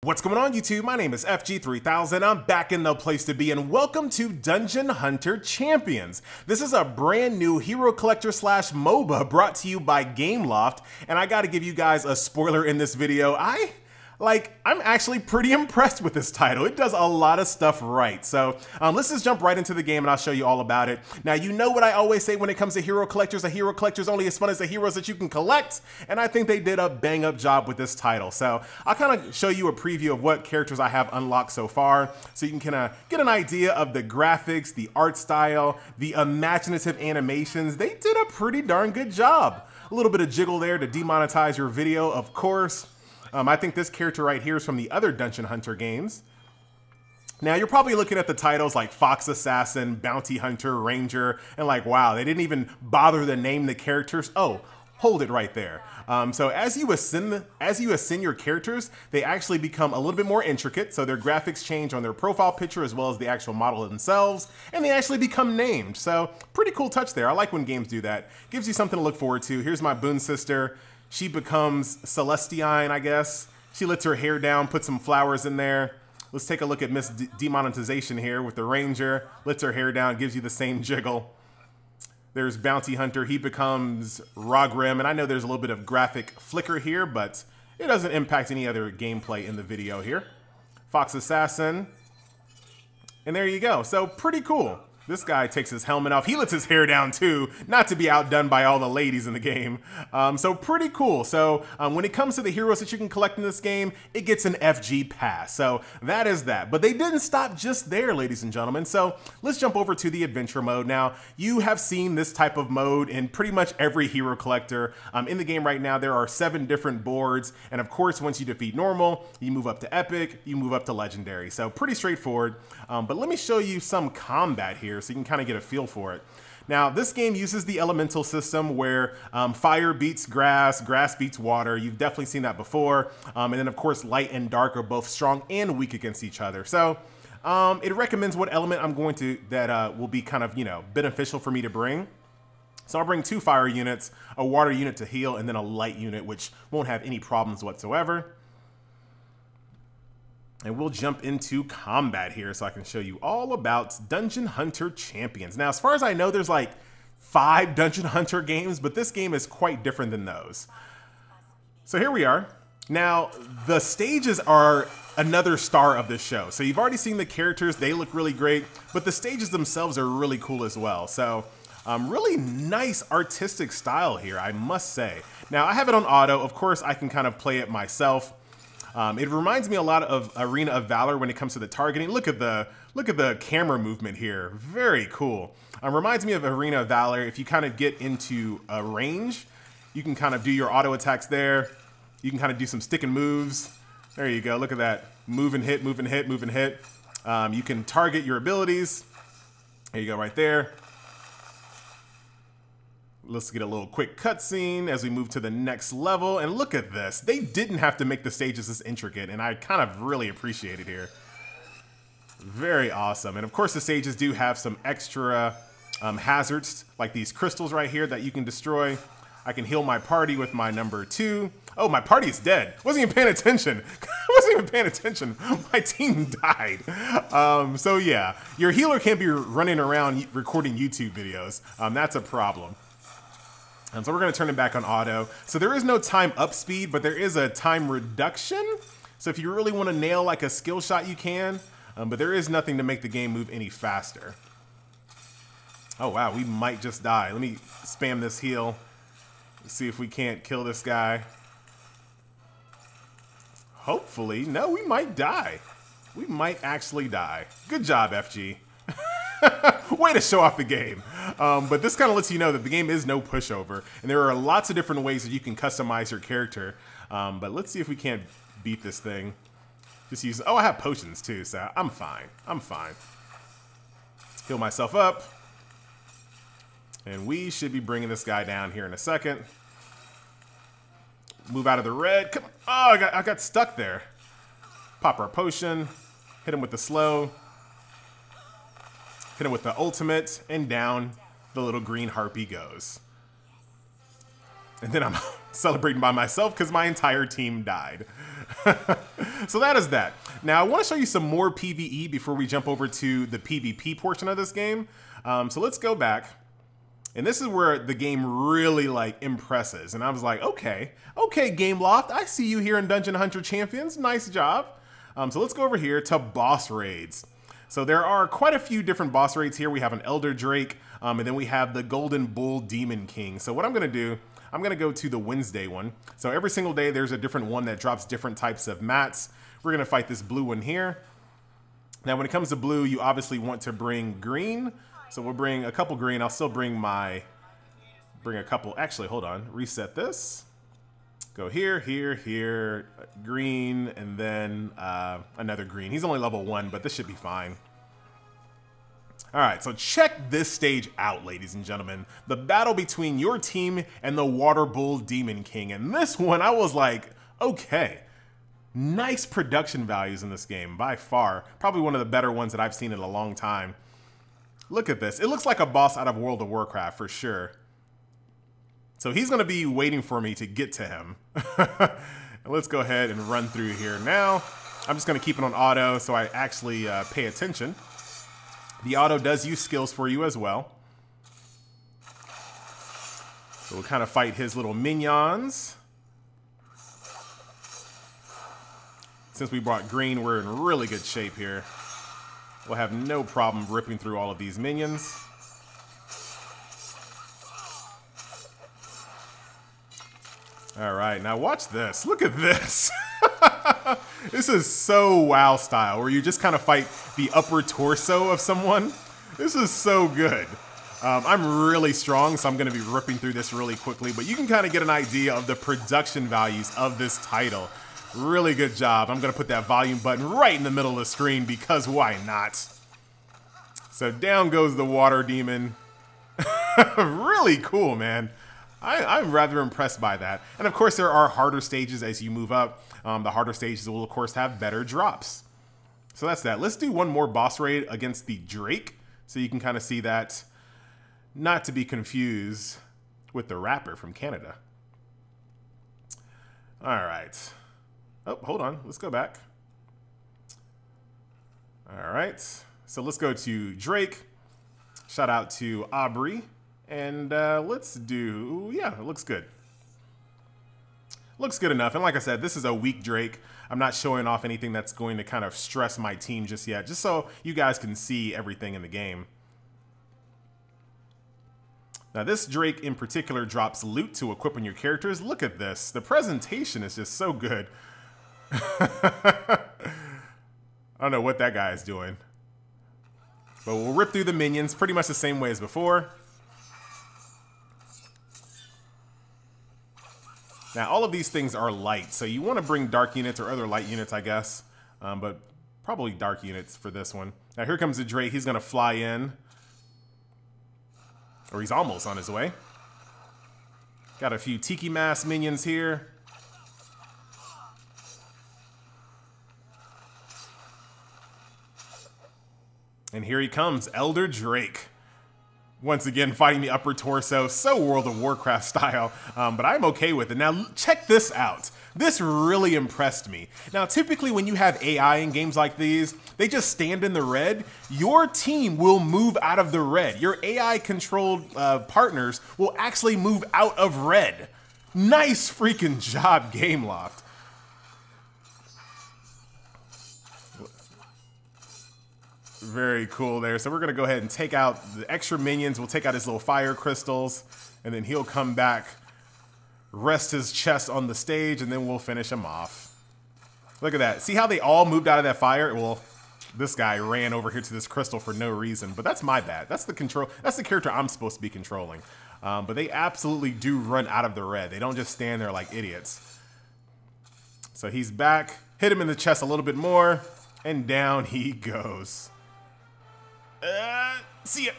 What's going on YouTube? My name is FG3000. I'm back in the place to be and welcome to Dungeon Hunter Champions. This is a brand new hero collector slash MOBA brought to you by Gameloft, and I gotta give you guys a spoiler in this video. I'm actually pretty impressed with this title. It does a lot of stuff right. So let's just jump right into the game and I'll show you all about it. Now, you know what I always say when it comes to hero collectors, a hero collector's only as fun as the heroes that you can collect. And I think they did a bang up job with this title. So I'll kind of show you a preview of what characters I have unlocked so far. So you can kind of get an idea of the graphics, the art style, the imaginative animations. They did a pretty darn good job. A little bit of jiggle there to demonetize your video, of course. I think this character right here is from the other Dungeon Hunter games. Now, you're probably looking at the titles like Fox Assassin, Bounty Hunter, Ranger, and like, wow, they didn't even bother to name the characters. Oh, hold it right there. So as you ascend your characters, they actually become a little bit more intricate. So their graphics change on their profile picture as well as the actual model themselves, and they actually become named. So pretty cool touch there. I like when games do that. Gives you something to look forward to. Here's my BOON sister. She becomes Celestine, I guess. She lets her hair down, puts some flowers in there. Let's take a look at Miss Demonetization here with the Ranger. Lets her hair down, gives you the same jiggle. There's Bounty Hunter. He becomes Rogrim, and I know there's a little bit of graphic flicker here, but it doesn't impact any other gameplay in the video here. Fox Assassin. And there you go. So pretty cool. This guy takes his helmet off. He lets his hair down too, not to be outdone by all the ladies in the game. So pretty cool. So when it comes to the heroes that you can collect in this game, it gets an FG pass. So that is that. But they didn't stop just there, ladies and gentlemen. So let's jump over to the adventure mode. Now, you have seen this type of mode in pretty much every hero collector. In the game right now, there are 7 different boards. And of course, once you defeat normal, you move up to epic, you move up to legendary. So pretty straightforward. But let me show you some combat here, so you can kind of get a feel for it. Now, this game uses the elemental system where fire beats grass, grass beats water. You've definitely seen that before. And then, of course, light and dark are both strong and weak against each other. So it recommends what element I'm going to, that will be kind of, beneficial for me to bring. So I'll bring 2 fire units, a water unit to heal, and then a light unit, which won't have any problems whatsoever. And we'll jump into combat here so I can show you all about Dungeon Hunter Champions. Now, as far as I know, there's like 5 Dungeon Hunter games, but this game is quite different than those. So here we are. Now, the stages are another star of this show. So you've already seen the characters. They look really great, but the stages themselves are really cool as well. So really nice artistic style here, I must say. Now, I have it on auto. Of course, I can kind of play it myself. It reminds me a lot of Arena of Valor when it comes to the targeting. Look at the camera movement here. Very cool. Reminds me of Arena of Valor. If you kind of get into a range, you can kind of do your auto attacks there. You can kind of do some stick and moves. There you go. Look at that. Move and hit, move and hit, move and hit. You can target your abilities. There you go, right there. Let's get a little quick cutscene as we move to the next level. And look at this. They didn't have to make the stages this intricate, and I kind of really appreciate it here. Very awesome. And of course, the stages do have some extra hazards, like these crystals right here that you can destroy. I can heal my party with my number 2. Oh, my party is dead. Wasn't even paying attention. Wasn't even paying attention. My team died. So yeah, your healer can't be running around recording YouTube videos. That's a problem. So we're going to turn it back on auto. So there is no time up speed, but there is a time reduction. So if you really want to nail like a skill shot, you can. But there is nothing to make the game move any faster. Oh, wow. We might just die. Let me spam this heal. Let's see if we can't kill this guy. Hopefully. No, we might die. We might actually die. Good job, FG. Way to show off the game. But this kind of lets you know that the game is no pushover. And there are lots of different ways that you can customize your character. But let's see if we can't beat this thing. Just use... Oh, I have potions too, so I'm fine. I'm fine. Heal myself up. And we should be bringing this guy down here in a second. Move out of the red. Come on. Oh, I got stuck there. Pop our potion. Hit him with the slow. Hit him with the ultimate, and down the little green harpy goes. And then I'm celebrating by myself because my entire team died. So that is that. Now, I want to show you some more PvE before we jump over to the PvP portion of this game. So let's go back. And this is where the game really like impresses. And I was like, okay, Gameloft, I see you here in Dungeon Hunter Champions. Nice job. So let's go over here to boss raids. So there are quite a few different boss raids here. We have an Elder Drake, and then we have the Golden Bull Demon King. So what I'm gonna do, I'm gonna go to the Wednesday one. So every single day there's a different one that drops different types of mats. We're gonna fight this blue one here. Now when it comes to blue, you obviously want to bring green. So we'll bring a couple green. I'll still bring a couple. Actually, hold on. Reset this. Go here, here, here. Green, and then another green. He's only level 1, but this should be fine. All right, so check this stage out, ladies and gentlemen. The battle between your team and the Water Bull Demon King. And this one, I was like, okay. Nice production values in this game, by far. Probably one of the better ones that I've seen in a long time. Look at this. It looks like a boss out of World of Warcraft for sure. So he's going to be waiting for me to get to him. Let's go ahead and run through here now. I'm just going to keep it on auto so I actually pay attention. The auto does use skills for you as well. So we'll kind of fight his little minions. Since we brought green, we're in really good shape here. We'll have no problem ripping through all of these minions. All right, now watch this. Look at this. This is so WoW style, where you just kind of fight the upper torso of someone. This is so good. I'm really strong, so I'm going to be ripping through this really quickly, but you can kind of get an idea of the production values of this title. Really good job. I'm going to put that volume button right in the middle of the screen because why not? So down goes the water demon. Really cool, man. I'm rather impressed by that. And of course, there are harder stages as you move up. The harder stages will, of course, have better drops. So that's that. Let's do one more boss raid against the Drake so you can kind of see that. Not to be confused with the rapper from Canada. All right. Oh, hold on. Let's go back. All right. So let's go to Drake. Shout out to Aubrey. And let's do, yeah, it looks good. Looks good enough. And like I said, this is a weak Drake. I'm not showing off anything that's going to kind of stress my team just yet, just so you guys can see everything in the game. Now this Drake in particular drops loot to equip on your characters. Look at this. The presentation is just so good. I don't know what that guy is doing. But we'll rip through the minions pretty much the same way as before. Now, all of these things are light, so you want to bring dark units or other light units, I guess. But probably dark units for this one. Now, here comes the Drake. He's going to fly in. Or he's almost on his way. Got a few Tiki Mask minions here. And here he comes, Elder Drake. Once again, fighting the upper torso, so World of Warcraft style, but I'm okay with it. Now, check this out. This really impressed me. Now, typically when you have AI in games like these, they just stand in the red. Your team will move out of the red. Your AI-controlled partners will actually move out of red. Nice freaking job, Gameloft. Very cool there. So we're going to go ahead and take out the extra minions. We'll take out his little fire crystals, and then he'll come back, rest his chest on the stage, and then we'll finish him off. Look at that. See how they all moved out of that fire? Well, this guy ran over here to this crystal for no reason, but that's my bad. That's the control. That's the character I'm supposed to be controlling. But they absolutely do run out of the red. They don't just stand there like idiots. So he's back. Hit him in the chest a little bit more, and down he goes. See ya.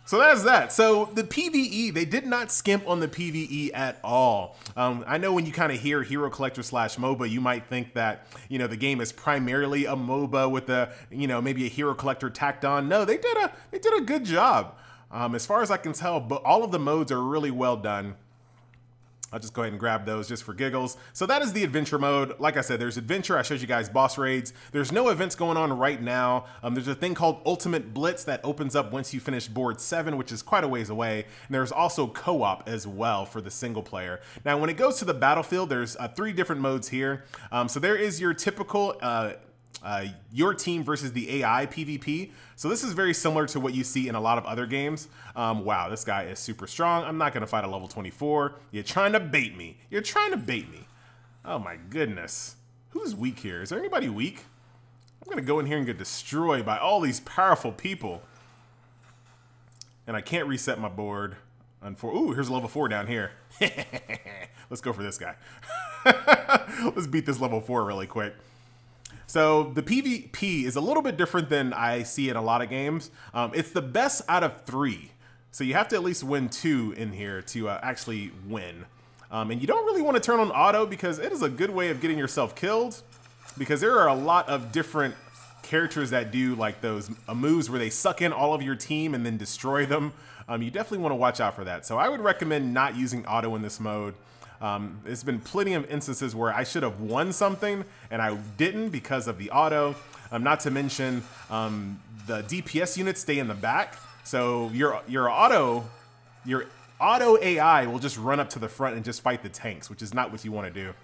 So that's that. So the PvE, they did not skimp on the PvE at all. I know when you kind of hear Hero Collector / MOBA, you might think that, you know, the game is primarily a MOBA with a, you know, maybe a Hero Collector tacked on. No, they did a good job. As far as I can tell, but all of the modes are really well done. I'll just go ahead and grab those just for giggles. So that is the adventure mode. Like I said, there's adventure. I showed you guys boss raids. There's no events going on right now. There's a thing called Ultimate Blitz that opens up once you finish board 7, which is quite a ways away. And there's also co-op as well for the single player. Now, when it goes to the battlefield, there's 3 different modes here. So there is your typical your team versus the AI PvP. So this is very similar to what you see in a lot of other games. Wow, this guy is super strong. I'm not gonna fight a level 24. You're trying to bait me. You're trying to bait me. Oh my goodness. Who's weak here? Is there anybody weak? I'm gonna go in here and get destroyed by all these powerful people. And I can't reset my board. Ooh, here's a level 4 down here. Let's go for this guy. Let's beat this level 4 really quick. So the PvP is a little bit different than I see in a lot of games. It's the best out of 3. So you have to at least win 2 in here to actually win. And you don't really want to turn on auto because it is a good way of getting yourself killed, because there are a lot of different characters that do like those moves where they suck in all of your team and then destroy them. You definitely want to watch out for that. So I would recommend not using auto in this mode. There's been plenty of instances where I should have won something and I didn't because of the auto. Not to mention the DPS units stay in the back, so your auto AI will just run up to the front and just fight the tanks, which is not what you want to do.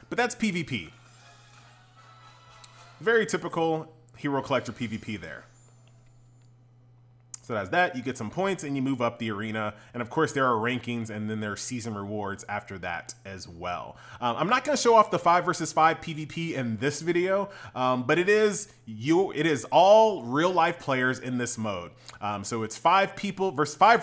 But that's PvP. Very typical hero collector PvP there. So that's that. You get some points and you move up the arena. And of course there are rankings and then there are season rewards after that as well. I'm not going to show off the 5 versus 5 PvP in this video, but it is all real life players in this mode. So it's 5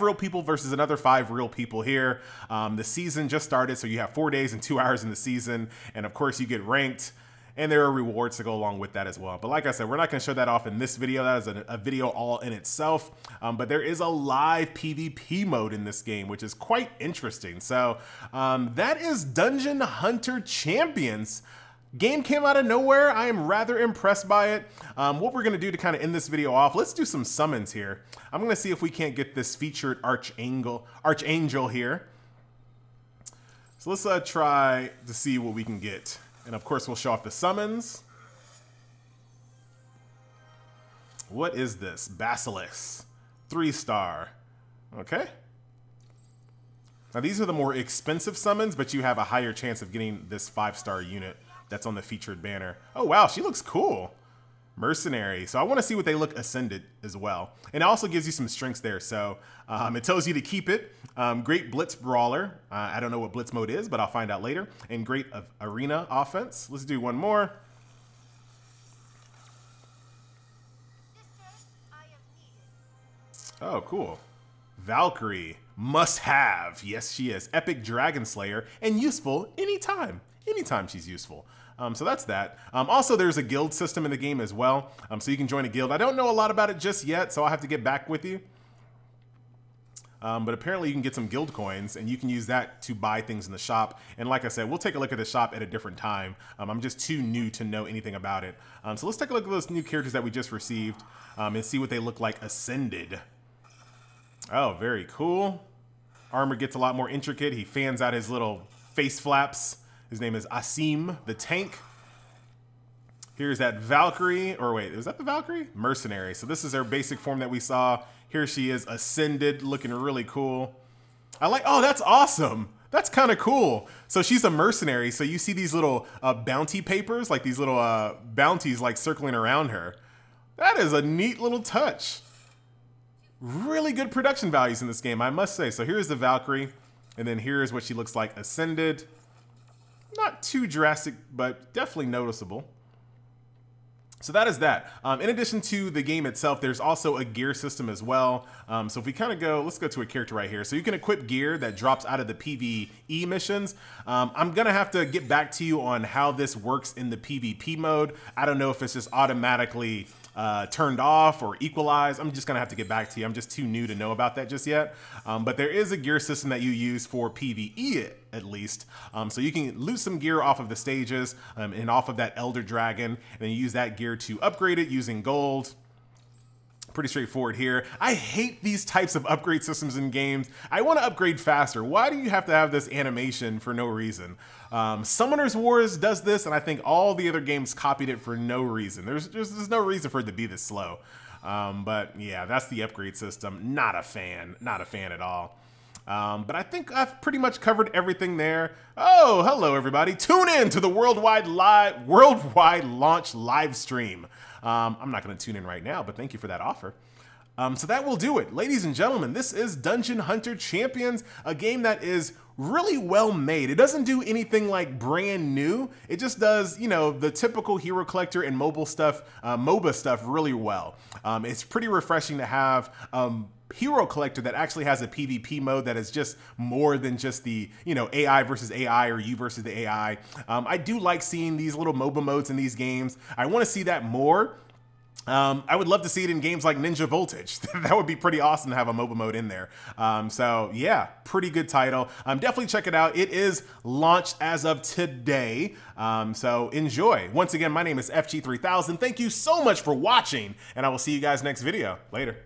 real people versus another 5 real people here. The season just started, so you have 4 days and 2 hours in the season. And of course you get ranked. And there are rewards to go along with that as well. But like I said, we're not going to show that off in this video. That is a video all in itself. But there is a live PvP mode in this game, which is quite interesting. So that is Dungeon Hunter Champions. Game came out of nowhere. I am rather impressed by it. What we're going to do to kind of end this video off, let's do some summons here. I'm going to see if we can't get this featured Archangel here. So let's try to see what we can get. And of course, we'll show off the summons. What is this? Basilisk. 3-star. Okay. Now, these are the more expensive summons, but you have a higher chance of getting this 5-star unit that's on the featured banner. Oh, wow. She looks cool. Mercenary. So I want to see what they look ascended as well. And it also gives you some strengths there. So it tells you to keep it. Great Blitz Brawler. I don't know what Blitz mode is, but I'll find out later. And great Arena Offense. Let's do one more. Oh, cool. Valkyrie. Must have. Yes, she is. Epic Dragon Slayer. And useful anytime. Anytime she's useful. So that's that. Also, there's a guild system in the game as well. So you can join a guild. I don't know a lot about it just yet, so I'll have to get back with you. But apparently you can get some guild coins, and you can use that to buy things in the shop. And like I said, we'll take a look at the shop at a different time. I'm just too new to know anything about it. So let's take a look at those new characters that we just received and see what they look like ascended. Oh, very cool. Armor gets a lot more intricate. He fans out his little face flaps. His name is Asim, the tank. Here's that Valkyrie, or wait, is that the Valkyrie? Mercenary. So this is her basic form that we saw. Here she is, ascended, looking really cool. Oh, that's awesome. That's kind of cool. So she's a mercenary. So you see these little bounty papers, like these little bounties like circling around her. That is a neat little touch. Really good production values in this game, I must say. So here's the Valkyrie, and then here's what she looks like ascended. Not too drastic, but definitely noticeable. So that is that. In addition to the game itself, there's also a gear system as well. So if we kind of go, let's go to a character right here. So you can equip gear that drops out of the PvE missions. I'm going to have to get back to you on how this works in the PvP mode. I don't know if it's just automatically turned off or equalized. I'm just gonna have to get back to you. I'm just too new to know about that just yet. But there is a gear system that you use for PvE at least. So you can loot some gear off of the stages and off of that Elder Dragon, and then you use that gear to upgrade it using gold, Pretty straightforward here. I hate these types of upgrade systems in games. I want to upgrade faster. Why do you have to have this animation for no reason? Summoner's Wars does this, and I think all the other games copied it for no reason. There's no reason for it to be this slow. But yeah, that's the upgrade system. Not a fan at all. But I think I've pretty much covered everything there. Oh, hello everybody. Tune in to the worldwide launch live stream. I'm not going to tune in right now, but thank you for that offer. So that will do it. Ladies and gentlemen, this is Dungeon Hunter Champions, a game that is really well made. It doesn't do anything like brand new. It just does, you know, the typical hero collector and mobile stuff, MOBA stuff really well. It's pretty refreshing to have hero collector that actually has a PvP mode that is just more than just the, you know, AI versus AI or you versus the AI. I do like seeing these little MOBA modes in these games. I want to see that more. I would love to see it in games like Ninja Voltage. That would be pretty awesome to have a MOBA mode in there. So yeah, pretty good title. Definitely check it out. It is launched as of today. So enjoy. Once again, my name is FG3000. Thank you so much for watching, and I will see you guys next video. Later.